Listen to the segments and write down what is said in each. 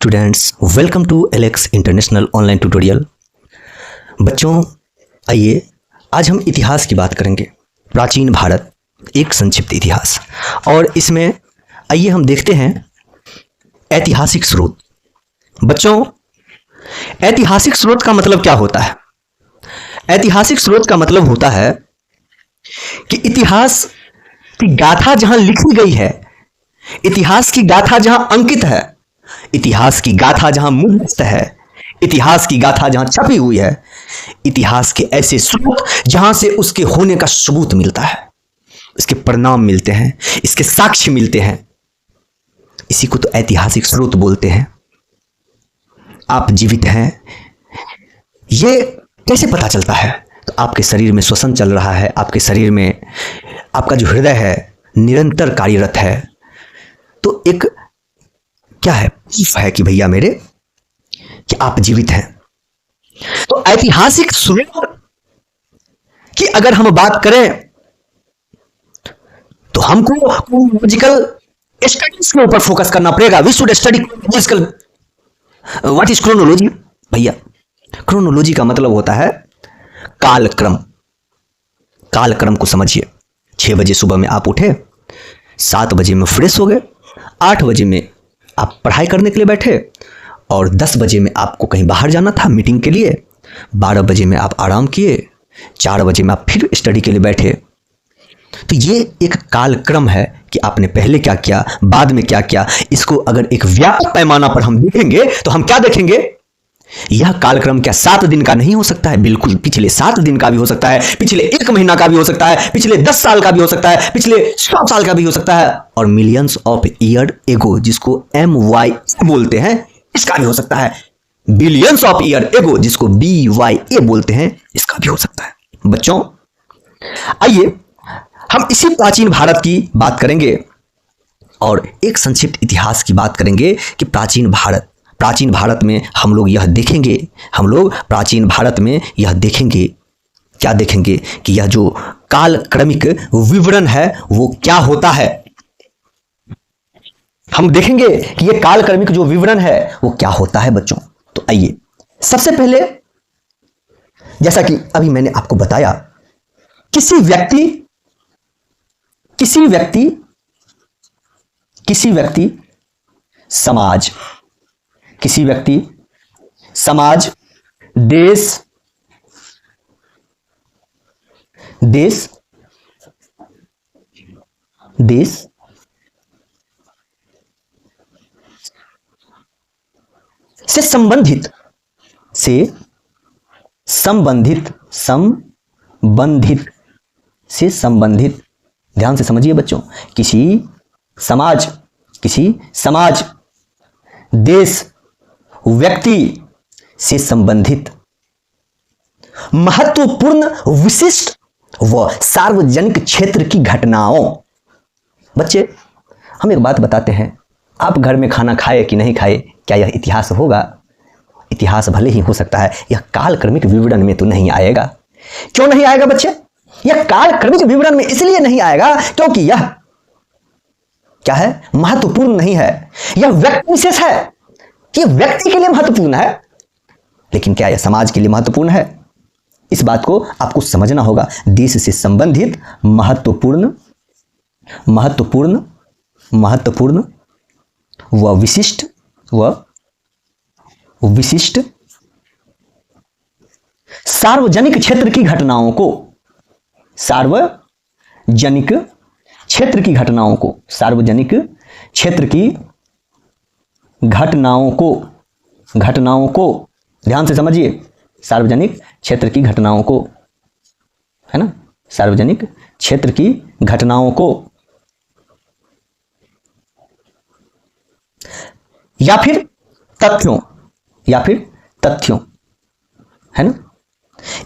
Students, welcome to Alex international online tutorial. बच्चों, आइए आज हम इतिहास की बात करेंगे। प्राचीन भारत, एक संक्षिप्त इतिहास। और इसमें आइए हम देखते हैं ऐतिहासिक स्रोत। बच्चों, ऐतिहासिक स्रोत का मतलब क्या होता है? ऐतिहासिक स्रोत का मतलब होता है कि इतिहास की गाथा जहां लिखी गई है, इतिहास की गाथा जहां अंकित है, इतिहास की गाथा जहां मुद्रित है, इतिहास की गाथा जहां छपी हुई है, इतिहास के ऐसे स्रोत जहां से उसके होने का सबूत मिलता है, इसके परिणाम मिलते हैं, इसके साक्ष्य मिलते हैं, इसी को तो ऐतिहासिक स्रोत बोलते हैं। आप जीवित हैं, यह कैसे पता चलता है? तो आपके शरीर में श्वसन चल रहा है, आपके शरीर में आपका जो हृदय है निरंतर कार्यरत है, तो एक क्या है, प्रूफ है कि भैया मेरे कि आप जीवित हैं। तो ऐतिहासिक स्रोत की अगर हम बात करें तो हमको क्रोनोलॉजिकल स्टडीज के ऊपर फोकस करना पड़ेगा। We should study chronological. What is chronology? भैया, क्रोनोलॉजी का मतलब होता है कालक्रम। कालक्रम को समझिए। 6 बजे सुबह में आप उठे, 7 बजे में फ्रेश हो गए, 8 बजे में आप पढ़ाई करने के लिए बैठे, और 10 बजे में आपको कहीं बाहर जाना था मीटिंग के लिए, 12 बजे में आप आराम किए, 4 बजे में आप फिर स्टडी के लिए बैठे। तो ये एक कालक्रम है कि आपने पहले क्या किया, बाद में क्या किया। इसको अगर एक व्यापक पैमाना पर हम देखेंगे तो हम क्या देखेंगे? यह कालक्रम क्या 7 दिन का नहीं हो सकता है? बिल्कुल, पिछले 7 दिन का भी हो सकता है, पिछले 1 महीना का भी हो सकता है, पिछले 10 साल का भी हो सकता है, पिछले 100 साल का भी हो सकता है, और मिलियंस ऑफ ईयर एगो, जिसको MY बोलते हैं, इसका भी हो सकता है। बिलियंस ऑफ ईयर एगो, जिसको BYA बोलते हैं, इसका भी हो सकता है। बच्चों, आइए हम इसी प्राचीन भारत की बात करेंगे और एक संक्षिप्त इतिहास की बात करेंगे कि प्राचीन भारत में हम लोग यह देखेंगे, प्राचीन भारत में यह देखेंगे, क्या देखेंगे कि यह जो कालक्रमिक विवरण है वो क्या होता है। हम देखेंगे कि यह कालक्रमिक जो विवरण है वो क्या होता है बच्चों। तो आइए, सबसे पहले जैसा कि अभी मैंने आपको बताया, किसी व्यक्ति समाज, देश से संबंधित, ध्यान से समझिए बच्चों, किसी समाज, देश, व्यक्ति से संबंधित महत्वपूर्ण, विशिष्ट व सार्वजनिक क्षेत्र की घटनाओं। बच्चे, हम एक बात बताते हैं, आप घर में खाना खाए कि नहीं खाए, क्या यह इतिहास होगा? इतिहास भले ही हो सकता है, यह कालक्रमिक विवरण में तो नहीं आएगा। क्यों नहीं आएगा बच्चे? यह कालक्रमिक विवरण में इसलिए नहीं आएगा क्योंकि यह क्या है, महत्वपूर्ण नहीं है। यह व्यक्ति विशेष है, यह व्यक्ति के लिए महत्वपूर्ण है, लेकिन क्या यह समाज के लिए महत्वपूर्ण है? इस बात को आपको समझना होगा। देश से संबंधित महत्वपूर्ण व विशिष्ट सार्वजनिक क्षेत्र की घटनाओं को, सार्वजनिक क्षेत्र की घटनाओं को ध्यान से समझिए। सार्वजनिक क्षेत्र की घटनाओं को, है ना, सार्वजनिक क्षेत्र की घटनाओं को, या फिर तथ्यों, है ना।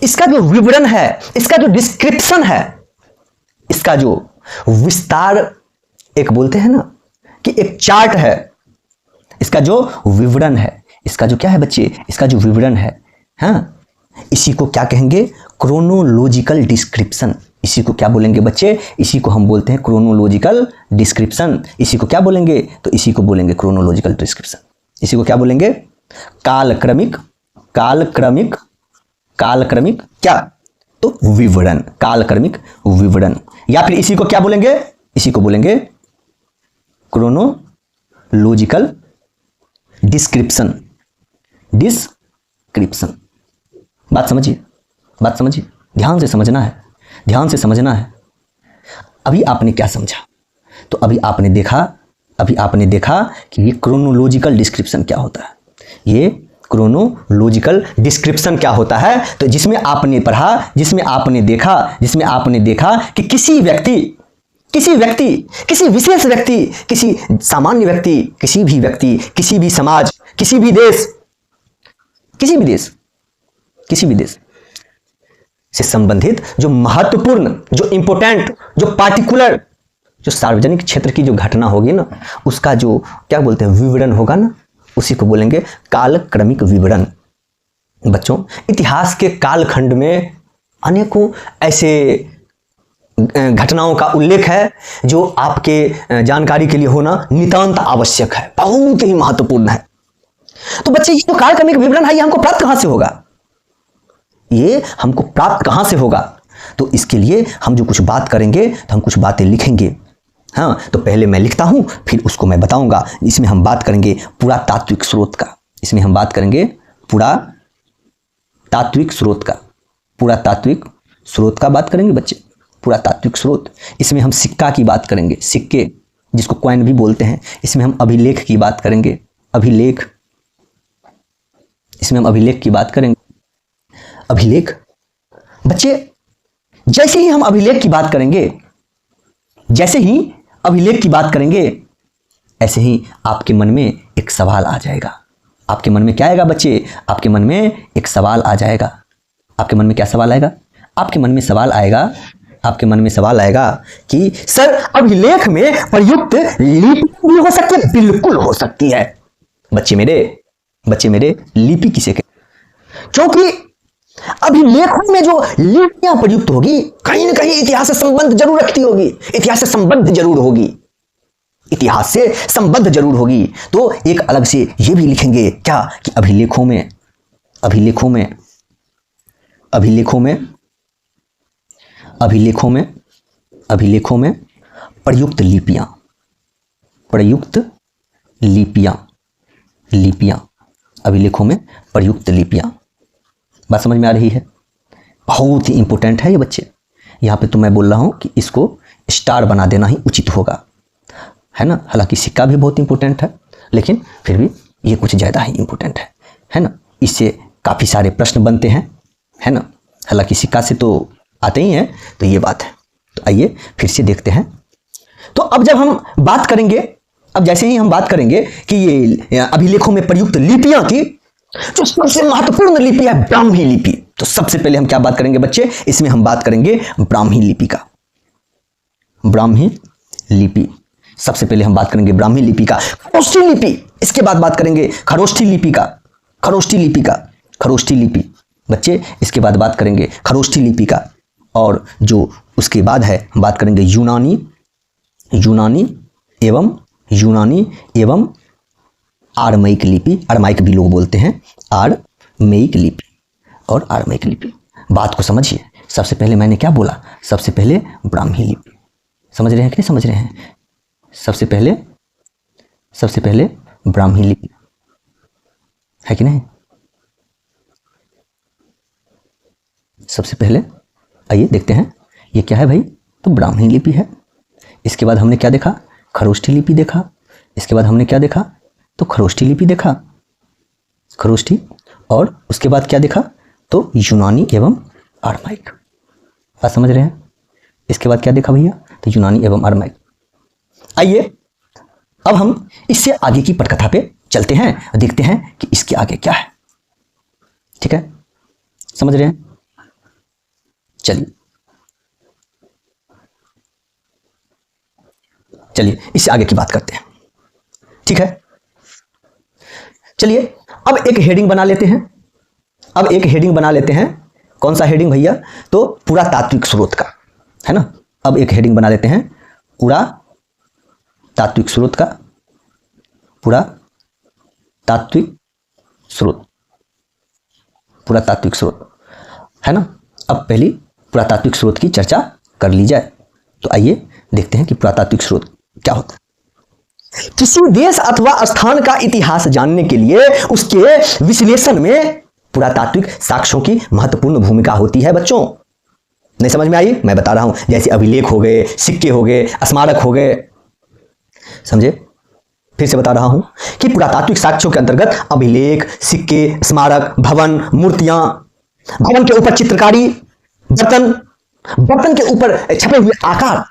इसका जो विवरण है, इसका जो डिस्क्रिप्शन है, इसका जो विस्तार, एक बोलते हैं ना कि एक चार्ट है, इसका जो विवरण है, इसका जो क्या है बच्चे, इसका जो विवरण है, हाँ, इसी को क्या कहेंगे? Chronological description. इसी को क्या बोलेंगे बच्चे? इसी को हम बोलते हैं क्रोनोलॉजिकल डिस्क्रिप्शन। इसी को क्या बोलेंगे? तो इसी को बोलेंगे क्रोनोलॉजिकल डिस्क्रिप्शन। इसी को क्या बोलेंगे? कालक्रमिक, कालक्रमिक, कालक्रमिक क्या? तो विवरण, कालक्रमिक विवरण। या फिर इसी को क्या बोलेंगे? इसी को बोलेंगे क्रोनोलॉजिकल डिस्क्रिप्शन, डिस्क्रिप्शन। बात समझिए, बात समझिए, ध्यान से समझना है, ध्यान से समझना है। अभी आपने क्या समझा? तो अभी आपने देखा कि ये क्रोनोलॉजिकल डिस्क्रिप्शन क्या होता है। ये क्रोनोलॉजिकल डिस्क्रिप्शन क्या होता है? तो जिसमें आपने पढ़ा, जिसमें आपने देखा कि किसी व्यक्ति, किसी विशेष व्यक्ति, किसी सामान्य व्यक्ति, किसी भी व्यक्ति, किसी भी समाज, किसी भी देश से संबंधित जो महत्वपूर्ण, जो इंपॉर्टेंट, जो पार्टिकुलर, जो सार्वजनिक क्षेत्र की जो घटना होगी ना, उसका जो क्या बोलते हैं, विवरण होगा ना, उसी को बोलेंगे कालक्रमिक विवरण। बच्चों, इतिहास के कालखंड में अनेकों ऐसे घटनाओं का उल्लेख है जो आपके जानकारी के लिए होना नितांत आवश्यक है, बहुत ही महत्वपूर्ण है। तो बच्चे, ये जो कालक्रमिक विवरण है, ये हमको प्राप्त कहां से होगा? ये हमको प्राप्त कहां से होगा? तो इसके लिए हम जो कुछ बात करेंगे, तो हम कुछ बातें लिखेंगे। हाँ, तो पहले मैं लिखता हूं, फिर उसको मैं बताऊंगा। इसमें हम बात करेंगे पुरातात्विक स्रोत का, इसमें हम बात करेंगे पुरातात्विक स्रोत का, पुरातात्विक स्रोत का बात करेंगे बच्चे, पुरातात्विक स्रोत। इसमें हम सिक्का की बात करेंगे, सिक्के जिसको कॉइन भी बोलते हैं। इसमें हम अभिलेख की बात करेंगे, अभिलेख, इसमें हम अभिलेख की बात करेंगे। अभिलेख बच्चे, जैसे ही हम अभिलेख की बात करेंगे, जैसे ही अभिलेख की बात करेंगे, ऐसे ही आपके मन में एक सवाल आ जाएगा। आपके मन में क्या आएगा बच्चे? आपके मन में एक सवाल आ जाएगा। आपके मन में क्या सवाल आएगा? आपके मन में सवाल आएगा, आपके मन में सवाल आएगा कि सर, अभिलेख में प्रयुक्त लिपि भी हो सकती है? बिल्कुल हो सकती है बच्चे मेरे, लिपि किसे कहते? क्योंकि अभिलेखों में जो लिपियां प्रयुक्त होगी, कहीं ना कहीं इतिहास से संबंध जरूर रखती होगी, इतिहास से संबद्ध जरूर होगी, इतिहास से संबद्ध जरूर होगी। तो एक अलग से ये भी लिखेंगे क्या कि अभिलेखों में प्रयुक्त लिपियां, अभिलेखों में प्रयुक्त लिपियां। बात समझ में आ रही है? बहुत ही इंपॉर्टेंट है ये बच्चे। यहाँ पे तो मैं बोल रहा हूँ कि इसको स्टार बना देना ही उचित होगा, है ना। हालांकि सिक्का भी बहुत इंपॉर्टेंट है, लेकिन फिर भी ये कुछ ज़्यादा ही इंपॉर्टेंट है ना। इससे काफ़ी सारे प्रश्न बनते हैं, है ना। हालांकि सिक्का से तो आते ही हैं, तो ये बात है। तो आइए फिर से देखते हैं। तो अब जब हम बात करेंगे, अब जैसे ही हम बात करेंगे कि ये अभिलेखों में प्रयुक्त लिपियां की, जो सबसे महत्वपूर्ण लिपि है ब्राह्मी लिपि। तो सबसे पहले हम क्या बात करेंगे बच्चे? इसमें हम बात करेंगे ब्राह्मी लिपि का, ब्राह्मी लिपि। सबसे पहले हम बात करेंगे ब्राह्मी लिपि का। खरोष्ठी लिपि, इसके बाद बात करेंगे खरोष्ठी लिपि का, खरोष्ठी लिपि बच्चे। इसके बाद बात करेंगे खरोष्ठी लिपि का, और जो उसके बाद है हम बात करेंगे यूनानी एवं आरमैक लिपि। आरमाइक भी लोग बोलते हैं, आरमैक लिपि और आरमैक लिपि। बात को समझिए। सबसे पहले मैंने क्या बोला? सबसे पहले ब्राह्मी लिपि। समझ रहे हैं कि नहीं समझ रहे हैं? सबसे पहले ब्राह्मी लिपि है कि नहीं? सबसे पहले आइए देखते हैं ये क्या है भाई। तो ब्राह्मी लिपि है। इसके बाद हमने क्या देखा? खरोष्ठी लिपि देखा। इसके बाद हमने क्या देखा? तो खरोष्ठी लिपि देखा, खरोष्ठी। और उसके बाद क्या देखा? तो यूनानी एवं आरमाइक। बात समझ रहे हैं? इसके बाद क्या देखा भैया? तो यूनानी एवं आरमाइक। आइए अब हम इससे आगे की पटकथा पे चलते हैं और देखते हैं कि इसके आगे क्या है। ठीक है, समझ रहे हैं? चलिए इससे आगे की बात करते हैं। ठीक है, चलिए अब एक हेडिंग बना लेते हैं। कौन सा हेडिंग भैया? तो पुरातात्विक स्रोत का, है ना। अब एक हेडिंग बना लेते हैं पुरातात्विक स्रोत का, पुरातात्विक पुरातात्विक स्रोत, पुरातात्विक स्रोत है ना। अब पहली पुरातात्विक स्रोत की चर्चा कर ली जाए। तो आइए देखते हैं कि पुरातात्विक स्रोत क्या होता है। किसी देश अथवा स्थान का इतिहास जानने के लिए उसके विश्लेषण में पुरातात्विक साक्ष्यों की महत्वपूर्ण भूमिका होती है। बच्चों नहीं समझ में आई? मैं बता रहा हूं, जैसे अभिलेख हो गए, सिक्के हो गए, स्मारक हो गए, समझे? फिर से बता रहा हूं कि पुरातात्विक साक्ष्यों के अंतर्गत अभिलेख, सिक्के, स्मारक, भवन, मूर्तियां, भवन के ऊपर चित्रकारी, बर्तन, बर्तन के ऊपर छपे हुए आकार।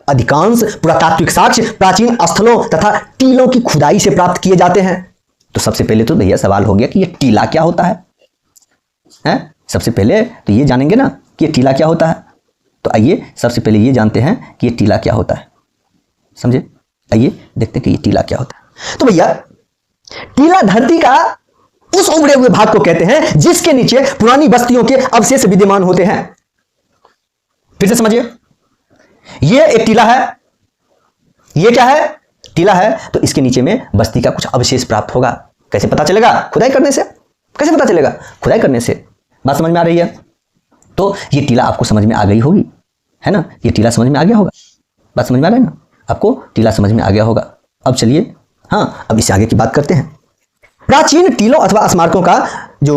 अधिकांश पुरातात्विक साक्ष्य प्राचीन स्थलों तथा टीलों की खुदाई से प्राप्त किए जाते हैं। तो सबसे पहले तो भैया सवाल हो गया कि ये टीला क्या होता है? हैं? सबसे पहले तो ये जानेंगे ना कि ये टीला क्या होता है। तो आइए सबसे पहले ये जानते हैं कि ये टीला क्या होता है, समझे? आइए देखते हैं कि ये टीला क्या होता है। तो भैया टीला धरती का उस उभरे हुए भाग को कहते हैं जिसके नीचे पुरानी बस्तियों के अवशेष विद्यमान होते हैं। फिर से समझिए, ये एक टीला है, ये क्या है? टीला है। तो इसके नीचे में बस्ती का कुछ अवशेष प्राप्त होगा। कैसे पता चलेगा? खुदाई करने से। कैसे पता चलेगा? खुदाई करने से। बात समझ में आ रही है? तो ये टीला आपको समझ में आ गई होगी, है ना? ये टीला समझ में आ गया होगा। बात समझ में आ रही है ना? आपको टीला समझ में आ गया होगा। अब चलिए, हाँ, अब इससे आगे की बात करते हैं। प्राचीन टीलों अथवा स्मारकों का जो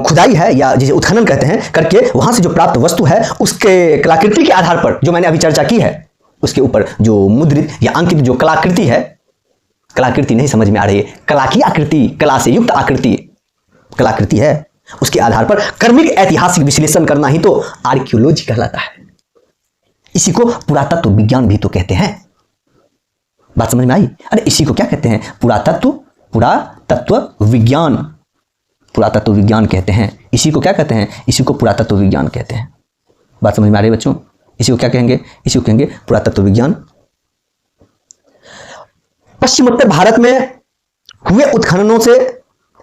खुदाई है या जिसे उत्खनन कहते हैं करके वहां से जो प्राप्त वस्तु है उसके कलाकृति के आधार पर, जो मैंने अभी चर्चा की है, उसके ऊपर जो मुद्रित या अंकित जो कलाकृति है, कलाकृति नहीं समझ में आ रही है, कला की आकृति, कला से युक्त आकृति, कलाकृति है, उसके आधार पर कर्मिक ऐतिहासिक विश्लेषण करना ही तो आर्कियोलॉजी कहलाता है। इसी को पुरातत्व विज्ञान भी तो कहते हैं। बात समझ में आई? अरे इसी को क्या कहते हैं? पुरातत्व विज्ञान, पुरातत्व विज्ञान कहते हैं। इसी को क्या कहते हैं? इसी को पुरातत्व विज्ञान कहते हैं। बात समझ में आ रही है बच्चों? इसी को क्या कहेंगे? इसी को कहेंगे पुरातत्व विज्ञान। पश्चिमोत्तर भारत में हुए उत्खननों से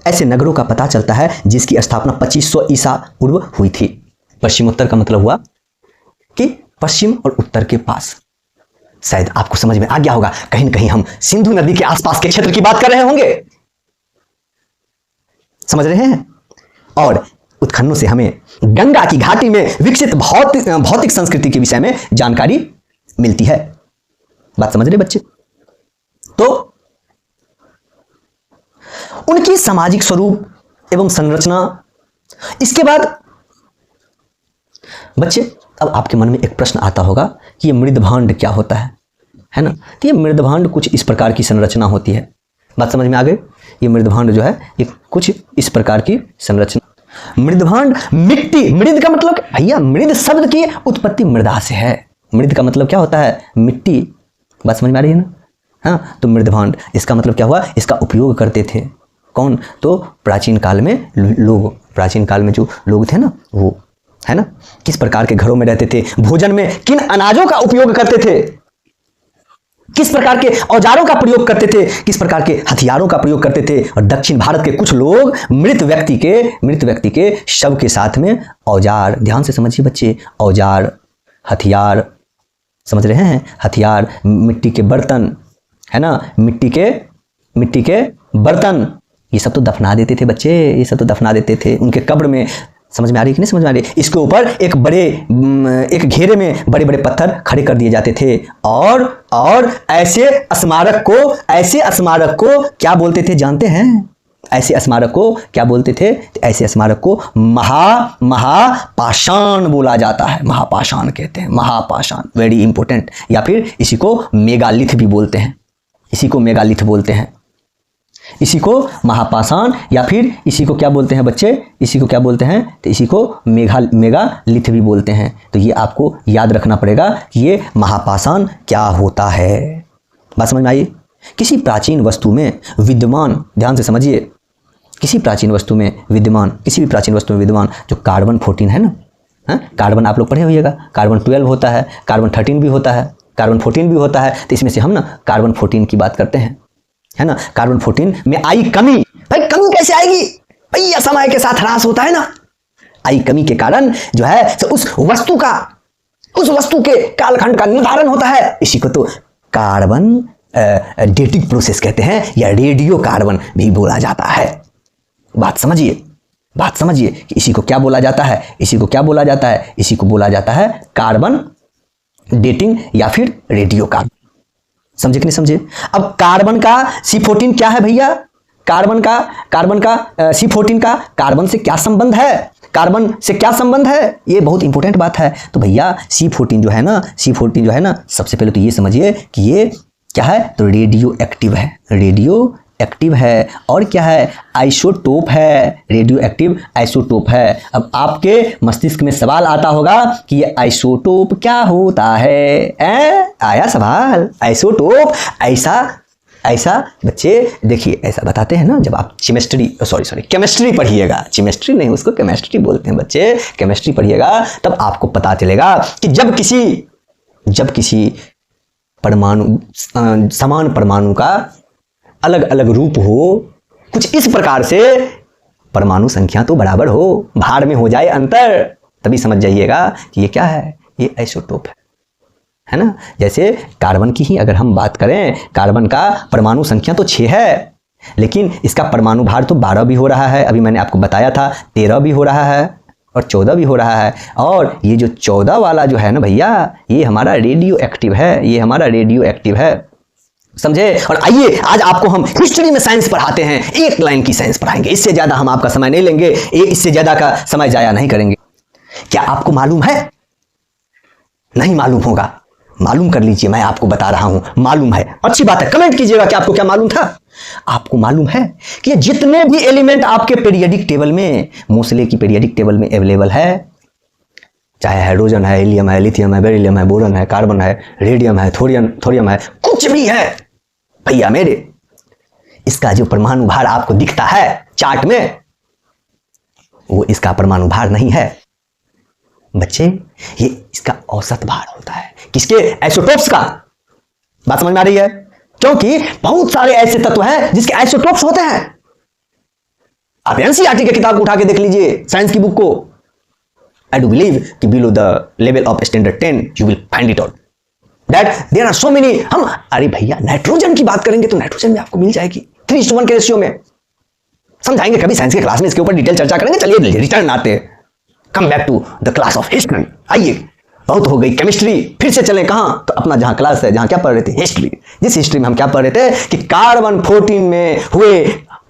ऐसे नगरों का पता चलता है जिसकी स्थापना 2500 ईसा पूर्व हुई थी। पश्चिमोत्तर का मतलब हुआ कि पश्चिम और उत्तर के पास। शायद आपको समझ में आ गया होगा, कहीं न कहीं हम सिंधु नदी के आसपास के क्षेत्र की बात कर रहे होंगे। समझ रहे हैं? और उत्खननों से हमें गंगा की घाटी में विकसित भौतिक संस्कृति के विषय में जानकारी मिलती है। बात समझ रहे बच्चे? तो उनकी सामाजिक स्वरूप एवं संरचना। इसके बाद बच्चे अब आपके मन में एक प्रश्न आता होगा कि ये मृदभांड क्या होता है ना? तो ये मृदभांड कुछ इस प्रकार की संरचना होती है। बात समझ में आ गई? ये मृदभांड जो है ये कुछ इस प्रकार की संरचना। मृदभांड मिट्टी, मृद का मतलब भैया, मृद शब्द की उत्पत्ति मृदा से है। मृद का मतलब क्या होता है? मिट्टी। बात समझ में आ रही है ना? हाँ, तो मृदभांड इसका मतलब क्या हुआ? इसका उपयोग करते थे कौन? तो प्राचीन काल में लोग, प्राचीन काल में जो लोग थे ना, वो, है ना, किस प्रकार के घरों में रहते थे, भोजन में किन अनाजों का उपयोग करते थे, किस प्रकार के औजारों का प्रयोग करते थे, किस प्रकार के हथियारों का प्रयोग करते थे। और दक्षिण भारत के कुछ लोग मृत व्यक्ति के शव के साथ में औजार, ध्यान से समझिए बच्चे, औजार, हथियार, समझ रहे हैं? हथियार, मिट्टी के बर्तन, है ना, मिट्टी के बर्तन, ये सब तो दफना देते थे बच्चे, ये सब तो दफना देते थे उनके कब्र में। समझ में आ रही है कि नहीं समझ में आ रही? इसके ऊपर एक घेरे में बड़े बड़े पत्थर खड़े कर दिए जाते थे। और ऐसे स्मारक को क्या बोलते थे जानते हैं? ऐसे स्मारक को क्या बोलते थे? ऐसे स्मारक को महापाषाण बोला जाता है। महापाषाण कहते हैं, महापाषाण, वेरी इंपॉर्टेंट। या फिर इसी को मेगालिथ भी बोलते हैं, इसी को मेगालिथ बोलते हैं, इसी को महापाषाण, या फिर इसी को क्या बोलते हैं बच्चे? इसी को क्या बोलते हैं? तो इसी को मेगालिथ भी बोलते हैं। तो ये आपको याद रखना पड़ेगा कि ये महापाषाण क्या होता है। बात समझ में आई? किसी प्राचीन वस्तु में विद्यमान, ध्यान से समझिए, किसी भी प्राचीन वस्तु में विद्यमान जो कार्बन 14 है ना, कार्बन आप लोग पढ़े होइएगा, कार्बन 12 होता है, कार्बन 13 भी होता है, कार्बन 14 भी होता है। तो इसमें से हम ना कार्बन 14 की बात करते हैं, है ना। कार्बन 14 में आई कमी, भाई कमी कैसे आएगी भैया? समय के साथ ह्रास होता है ना। आई कमी के कारण जो है तो उस वस्तु के कालखंड का निर्धारण होता है। इसी को तो कार्बन डेटिंग प्रोसेस कहते हैं या रेडियो कार्बन भी बोला जाता है। बात समझिए, बात समझिए कि इसी को क्या बोला जाता है, इसी को क्या बोला जाता है, इसी को बोला जाता है कार्बन डेटिंग या फिर रेडियो कार्बन। समझे कि नहीं समझे? अब कार्बन का C14 क्या है भैया? कार्बन का C14 का कार्बन से क्या संबंध है? कार्बन से क्या संबंध है? ये बहुत इंपॉर्टेंट बात है। तो भैया C14 जो है ना, सबसे पहले तो ये समझिए कि ये क्या है, तो रेडियो एक्टिव है, रेडियो एक्टिव है। और क्या है? आइसोटोप है, रेडियो एक्टिव आइसोटोप है। अब आपके मस्तिष्क में सवाल आता होगा कि ये आइसोटोप क्या होता है? आया सवाल, आइसोटोप ऐसा बच्चे देखिए, ऐसा बताते हैं ना, जब आप केमिस्ट्री पढ़िएगा, केमिस्ट्री नहीं उसको केमिस्ट्री बोलते हैं बच्चे, केमिस्ट्री पढ़िएगा तब आपको पता चलेगा कि जब किसी परमाणु समान परमाणु का अलग अलग रूप हो, कुछ इस प्रकार से परमाणु संख्या तो बराबर हो, भार में हो जाए अंतर, तभी समझ जाइएगा कि ये क्या है, ये आइसोटोप है ना। जैसे कार्बन की ही अगर हम बात करें, कार्बन का परमाणु संख्या तो 6 है, लेकिन इसका परमाणु भार तो 12 भी हो रहा है, अभी मैंने आपको बताया था 13 भी हो रहा है और 14 भी हो रहा है। और ये जो 14 वाला जो है ना भैया, ये हमारा रेडियो एक्टिव है, ये हमारा रेडियो एक्टिव है, समझे। और आइए आज आपको हम हिस्ट्री में साइंस पढ़ाते हैं, एक लाइन की साइंस पढ़ाएंगे, इससे ज्यादा हम आपका समय नहीं लेंगे, इससे ज्यादा का समय जाया नहीं करेंगे। क्या आपको मालूम है? नहीं मालूम होगा, मालूम कर लीजिए, मैं आपको बता रहा हूं, मालूम है, अच्छी बात है, कमेंट कीजिएगा कि आपको क्या मालूम था। आपको मालूम है कि ये जितने भी एलिमेंट आपके पीरियोडिक टेबल में, मोसले की पीरियोडिक टेबल में अवेलेबल है, चाहे हाइड्रोजन है, हीलियम है, लिथियम है, बेरिलियम है, बोरन है, कार्बन है, रेडियम है, थोरियम है, कुछ भी है भैया मेरे, इसका जो परमाणु भार आपको दिखता है चार्ट में, वो इसका परमाणु भार नहीं है बच्चे, ये इसका औसत भार होता है। किसके? आइसोटोप्स का। बात समझ में आ रही है? क्योंकि बहुत सारे ऐसे तत्व हैं जिसके आइसोटोप्स होते हैं। आप एनसीईआरटी की किताब को उठा के देख लीजिए, साइंस की बुक को। आई डू बिलीव कि below the level of standard 10 you will find it out that there are so many. हम अरे भैया नाइट्रोजन की बात करेंगे तो नाइट्रोजन में आपको मिल जाएगी 3:1 के रेशियो में। समझाएंगे कभी साइंस के क्लास में, इसके ऊपर डिटेल चर्चा करेंगे। चलिए रिटर्न आते हैं, come back to the class of history. आइए, बहुत हो गई केमिस्ट्री, फिर से चलें कहां, तो अपना जहां क्लास है, जहां क्या पढ़ रहे थे, हिस्ट्री। जिस हिस्ट्री में हम क्या पढ़ रहे थे कि कार्बन 14 में हुए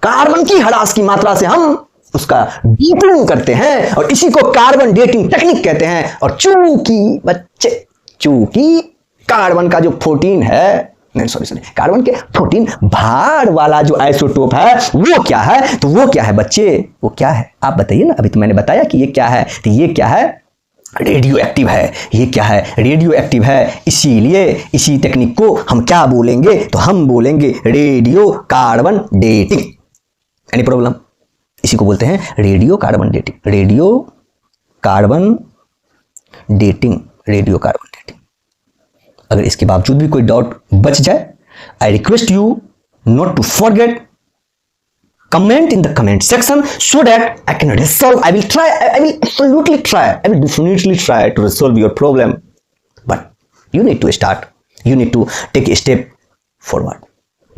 कार्बन की ह्रास की मात्रा से हम उसका डेटिंग करते हैं, और इसी को कार्बन डेटिंग टेक्निक कहते हैं। और चूंकि कार्बन का जो 14 है, नहीं सॉरी कार्बन के 14 भार वाला जो आइसोटोप है वो क्या है, तो वो क्या है बच्चे, वो क्या है आप बताइए ना। अभी तो मैंने बताया कि ये क्या है, तो ये क्या है, रेडियो एक्टिव है। ये क्या है, रेडियो एक्टिव है। इसीलिए इसी टेक्निक को हम क्या बोलेंगे, तो हम बोलेंगे radio carbon dating. Any problem? इसी को बोलते हैं radio carbon dating, radio carbon dating, radio carbon dating. अगर इसके बावजूद भी कोई डाउट बच जाए, I request you not to forget comment in the comment section so that I can resolve. I will absolutely try, I will definitely try to resolve your problem, but you need to start, you need to take a step forward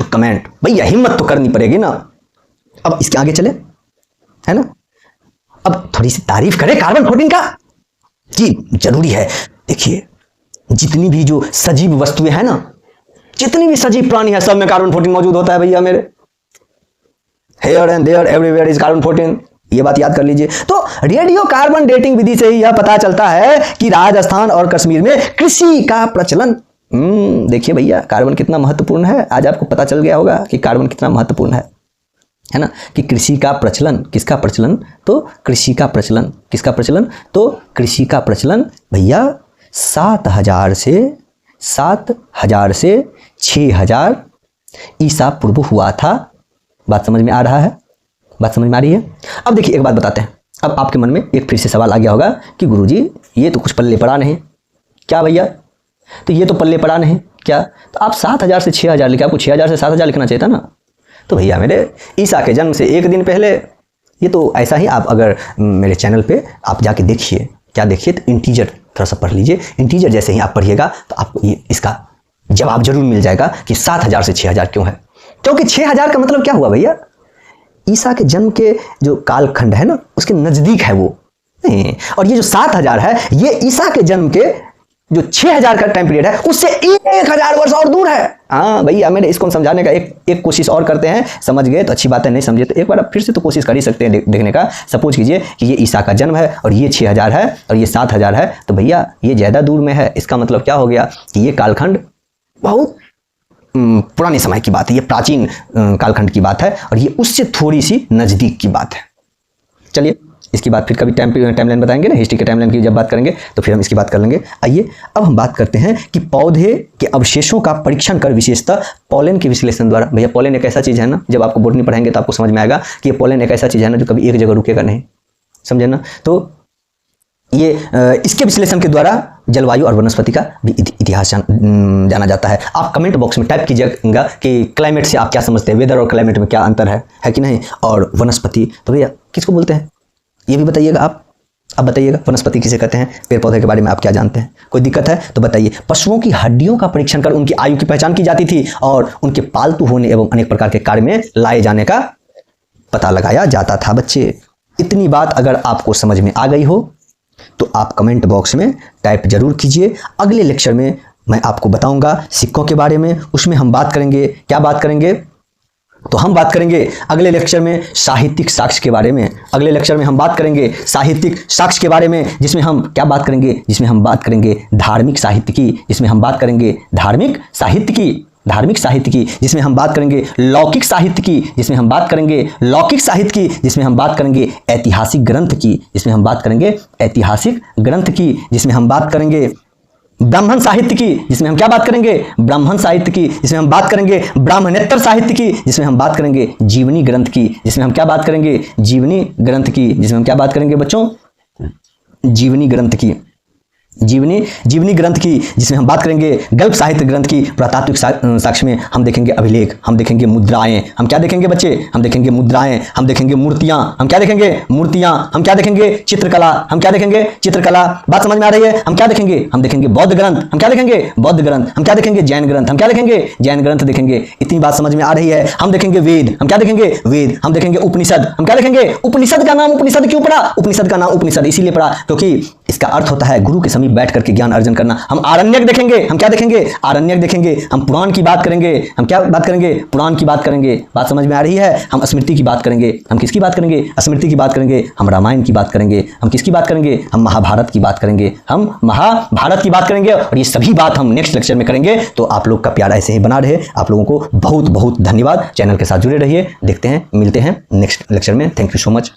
to comment. भैया हिम्मत तो करनी पड़ेगी ना। अब इसके आगे चले, है ना। अब थोड़ी सी तारीफ करें कार्बन 14 का जी, जरूरी है। देखिए जितनी भी जो सजीव वस्तुएं हैं ना, जितनी भी सजीव प्राणी है, सब में कार्बन 14 मौजूद होता है भैया मेरे। Here and there everywhere is carbon 14, ये बात याद कर लीजिए। तो रेडियो कार्बन डेटिंग विधि से ही यह पता चलता है कि राजस्थान और कश्मीर में कृषि का प्रचलन। देखिए भैया कार्बन कितना महत्वपूर्ण है, आज आपको पता चल गया होगा कि कार्बन कितना महत्वपूर्ण है ना। कि कृषि का प्रचलन, किसका प्रचलन, तो कृषि का प्रचलन, किसका प्रचलन, तो कृषि का प्रचलन भैया 7,000 से 6,000 ईसा पूर्व हुआ था। बात समझ में आ रहा है, बात समझ में आ रही है। अब देखिए एक बात बताते हैं। अब आपके मन में एक फिर से सवाल आ गया होगा कि गुरुजी ये तो कुछ पल्ले पड़ा नहीं। क्या भैया, तो ये तो पल्ले पड़ा नहीं क्या, तो आप 7,000 से 6,000 लिखे, आपको 6,000 से 7,000 लिखना चाहिए था ना। तो भैया मेरे ईसा के जन्म से एक दिन पहले, ये तो ऐसा ही आप अगर मेरे चैनल पे आप जाके देखिए, क्या देखिए, तो इंटीजर थोड़ा सा पढ़ लीजिए। इंटीजर जैसे ही आप पढ़िएगा तो आपको ये इसका जवाब जरूर मिल जाएगा कि 7,000 से 6,000 क्यों है। क्योंकि 6,000 का मतलब क्या हुआ भैया, ईसा के जन्म के जो कालखंड है ना उसके नजदीक है वो। और ये जो 7,000 है ये ईसा के जन्म के जो 6,000 का टाइम पीरियड है उससे 1,000 वर्ष और दूर है। हाँ भैया, मैंने इसको समझाने का एक कोशिश और करते हैं, समझ गए तो अच्छी बात है, नहीं समझे तो एक बार फिर से तो कोशिश कर ही सकते हैं देखने का। सपोज कीजिए कि ये ईसा का जन्म है और ये 6,000 है और ये 7,000 है, तो भैया ये ज़्यादा दूर में है। इसका मतलब क्या हो गया कि ये कालखंड बहुत पुराने समय की बात है, ये प्राचीन कालखंड की बात है और ये उससे थोड़ी सी नज़दीक की बात है। चलिए इसकी बात फिर कभी टाइमलाइन बताएंगे ना, हिस्ट्री के टाइमलाइन की जब बात करेंगे तो फिर हम इसकी बात कर लेंगे। आइए अब हम बात करते हैं कि पौधे के अवशेषों का परीक्षण कर विशेषतः पॉलन के विश्लेषण द्वारा। भैया पॉलन एक ऐसा चीज़ है ना, जब आपको बोटनी पढ़ाएंगे तो आपको समझ में आएगा कि ये पॉलन एक ऐसा चीज़ है ना जो कभी एक जगह रुकेगा नहीं, समझे ना। तो ये इसके विश्लेषण के द्वारा जलवायु और वनस्पति का भी इतिहास जाना जाता है। आप कमेंट बॉक्स में टाइप कीजिएगा कि क्लाइमेट से आप क्या समझते हैं, वेदर और क्लाइमेट में क्या अंतर है कि नहीं, और वनस्पति तो भैया किसको बोलते हैं ये भी बताइएगा। आप बताइएगा वनस्पति किसे कहते हैं, पेड़ पौधे के बारे में आप क्या जानते हैं, कोई दिक्कत है तो बताइए। पशुओं की हड्डियों का परीक्षण कर उनकी आयु की पहचान की जाती थी और उनके पालतू होने एवं अनेक प्रकार के कार्य में लाए जाने का पता लगाया जाता था। बच्चे इतनी बात अगर आपको समझ में आ गई हो तो आप कमेंट बॉक्स में टाइप जरूर कीजिए। अगले लेक्चर में मैं आपको बताऊंगा सिक्कों के बारे में, उसमें हम बात करेंगे, क्या बात करेंगे, तो हम बात करेंगे अगले लेक्चर में साहित्यिक साक्ष्य के बारे में। अगले लेक्चर में हम बात करेंगे साहित्यिक साक्ष्य के बारे में, जिसमें हम क्या बात करेंगे, जिसमें हम बात करेंगे धार्मिक साहित्य की, जिसमें हम बात करेंगे धार्मिक साहित्य की, जिसमें हम बात करेंगे लौकिक साहित्य की, जिसमें हम बात करेंगे लौकिक साहित्य की, जिसमें हम बात करेंगे ऐतिहासिक ग्रंथ की, जिसमें हम बात करेंगे ऐतिहासिक ग्रंथ की, जिसमें हम बात करेंगे ब्राह्मण साहित्य की, जिसमें हम क्या बात करेंगे, ब्राह्मण साहित्य की, जिसमें हम बात करेंगे ब्राह्मणेतर साहित्य की, जिसमें हम बात करेंगे जीवनी ग्रंथ की, जिसमें हम क्या बात करेंगे, जीवनी ग्रंथ की, जिसमें हम क्या बात करेंगे बच्चों, जीवनी ग्रंथ की, जीवनी ग्रंथ की, जिसमें हम बात करेंगे गल्प साहित्य ग्रंथ की। पुरातात्विक साक्ष्य में हम देखेंगे अभिलेख, हम देखेंगे मुद्राएं, हम क्या देखेंगे बच्चे, हम देखेंगे मुद्राएं, हम देखेंगे मूर्तियां, हम क्या देखेंगे मूर्तियां, हम क्या देखेंगे चित्रकला, हम क्या देखेंगे चित्रकला। बात समझ में आ रही है। हम क्या देखेंगे, हम देखेंगे बौद्ध ग्रंथ, हम क्या देखेंगे बौद्ध ग्रंथ, हम क्या देखेंगे जैन ग्रंथ, हम क्या देखेंगे जैन ग्रंथ देखेंगे। इतनी बात समझ में आ रही है। हम देखेंगे वेद, हम क्या देखेंगे वेद, हम देखेंगे उपनिषद, हम क्या देखेंगे उपनिषद। का नाम उपनिषद क्यों पड़ा, उपनिषद का नाम उपनिषद इसीलिए पड़ा क्योंकि इसका अर्थ होता है गुरु के समीप बैठ करके ज्ञान अर्जन करना। हम आरण्यक देखेंगे, हम क्या देखेंगे आरण्यक देखेंगे। हम पुराण की बात करेंगे, हम क्या बात करेंगे पुराण की बात करेंगे। बात समझ में आ रही है। हम स्मृति की बात करेंगे, हम किसकी बात करेंगे स्मृति की बात करेंगे। हम रामायण की बात करेंगे, हम किसकी बात करेंगे, हम महाभारत की बात करेंगे, हम महाभारत की बात करेंगे। और ये सभी बात हम नेक्स्ट लेक्चर में करेंगे। तो आप लोग का प्यार ऐसे ही बना रहे। आप लोगों को बहुत बहुत धन्यवाद। चैनल के साथ जुड़े रहिए। देखते हैं, मिलते हैं नेक्स्ट लेक्चर में। Thank you so much.